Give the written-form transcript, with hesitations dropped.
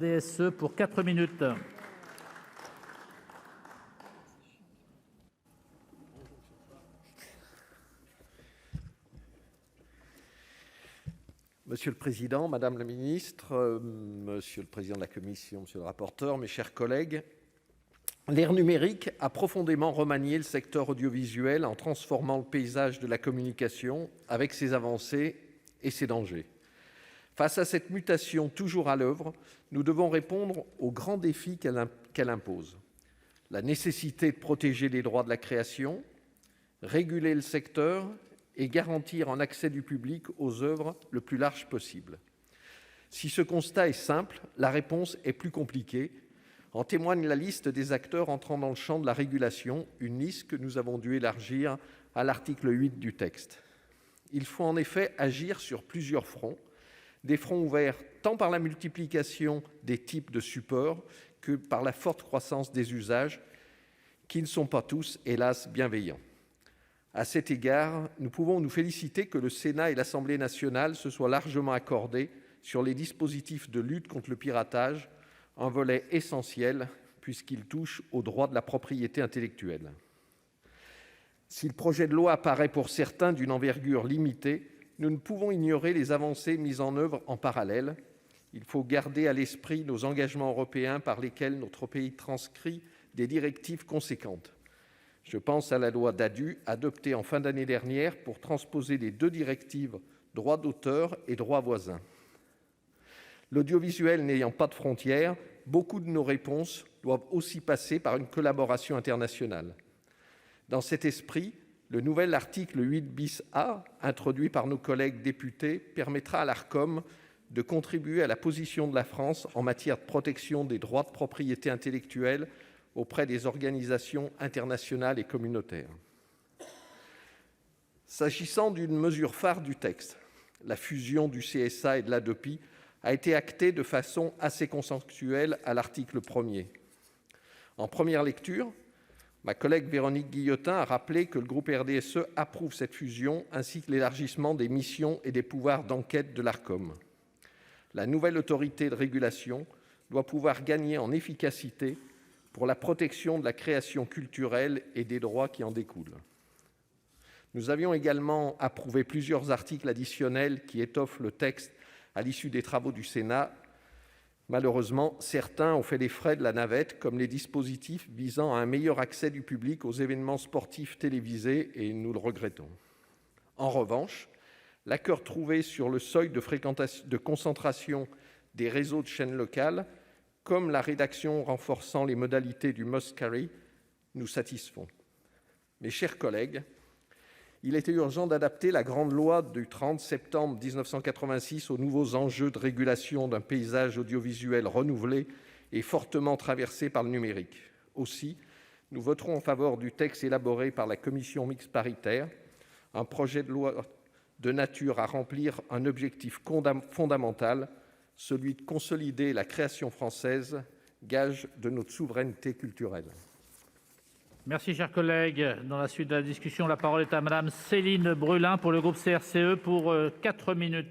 DSE pour 4 minutes. Monsieur le Président, Madame la Ministre, Monsieur le Président de la Commission, Monsieur le rapporteur, mes chers collègues, l'ère numérique a profondément remanié le secteur audiovisuel en transformant le paysage de la communication avec ses avancées et ses dangers. Face à cette mutation toujours à l'œuvre, nous devons répondre aux grands défis qu'elle impose. La nécessité de protéger les droits de la création, réguler le secteur et garantir un accès du public aux œuvres le plus large possible. Si ce constat est simple, la réponse est plus compliquée. En témoigne la liste des acteurs entrant dans le champ de la régulation, une liste que nous avons dû élargir à l'article 8 du texte. Il faut en effet agir sur plusieurs fronts, des fronts ouverts tant par la multiplication des types de supports que par la forte croissance des usages, qui ne sont pas tous, hélas, bienveillants. À cet égard, nous pouvons nous féliciter que le Sénat et l'Assemblée nationale se soient largement accordés sur les dispositifs de lutte contre le piratage, un volet essentiel puisqu'il touche au droit de la propriété intellectuelle. Si le projet de loi apparaît pour certains d'une envergure limitée, nous ne pouvons ignorer les avancées mises en œuvre en parallèle. Il faut garder à l'esprit nos engagements européens par lesquels notre pays transcrit des directives conséquentes. Je pense à la loi Ddadue, adoptée en fin d'année dernière pour transposer les 2 directives droit d'auteur et droit voisin. L'audiovisuel n'ayant pas de frontières, beaucoup de nos réponses doivent aussi passer par une collaboration internationale. Dans cet esprit, le nouvel article 8 bis A, introduit par nos collègues députés, permettra à l'Arcom de contribuer à la position de la France en matière de protection des droits de propriété intellectuelle auprès des organisations internationales et communautaires. S'agissant d'une mesure phare du texte, la fusion du CSA et de l'Hadopi a été actée de façon assez consensuelle à l'article 1er. En première lecture, ma collègue Véronique Guillotin a rappelé que le groupe RDSE approuve cette fusion ainsi que l'élargissement des missions et des pouvoirs d'enquête de l'Arcom. La nouvelle autorité de régulation doit pouvoir gagner en efficacité pour la protection de la création culturelle et des droits qui en découlent. Nous avions également approuvé plusieurs articles additionnels qui étoffent le texte à l'issue des travaux du Sénat. Malheureusement, certains ont fait les frais de la navette, comme les dispositifs visant à un meilleur accès du public aux événements sportifs télévisés, et nous le regrettons. En revanche, l'accord trouvé sur le seuil de concentration des réseaux de chaînes locales, comme la rédaction renforçant les modalités du must carry, nous satisfont. Mes chers collègues, il était urgent d'adapter la grande loi du 30 septembre 1986 aux nouveaux enjeux de régulation d'un paysage audiovisuel renouvelé et fortement traversé par le numérique. Aussi, nous voterons en faveur du texte élaboré par la commission mixte paritaire, un projet de loi de nature à remplir un objectif fondamental, celui de consolider la création française, gage de notre souveraineté culturelle. Merci, chers collègues. Dans la suite de la discussion, la parole est à Madame Céline Brulin pour le groupe CRCE pour 4 minutes.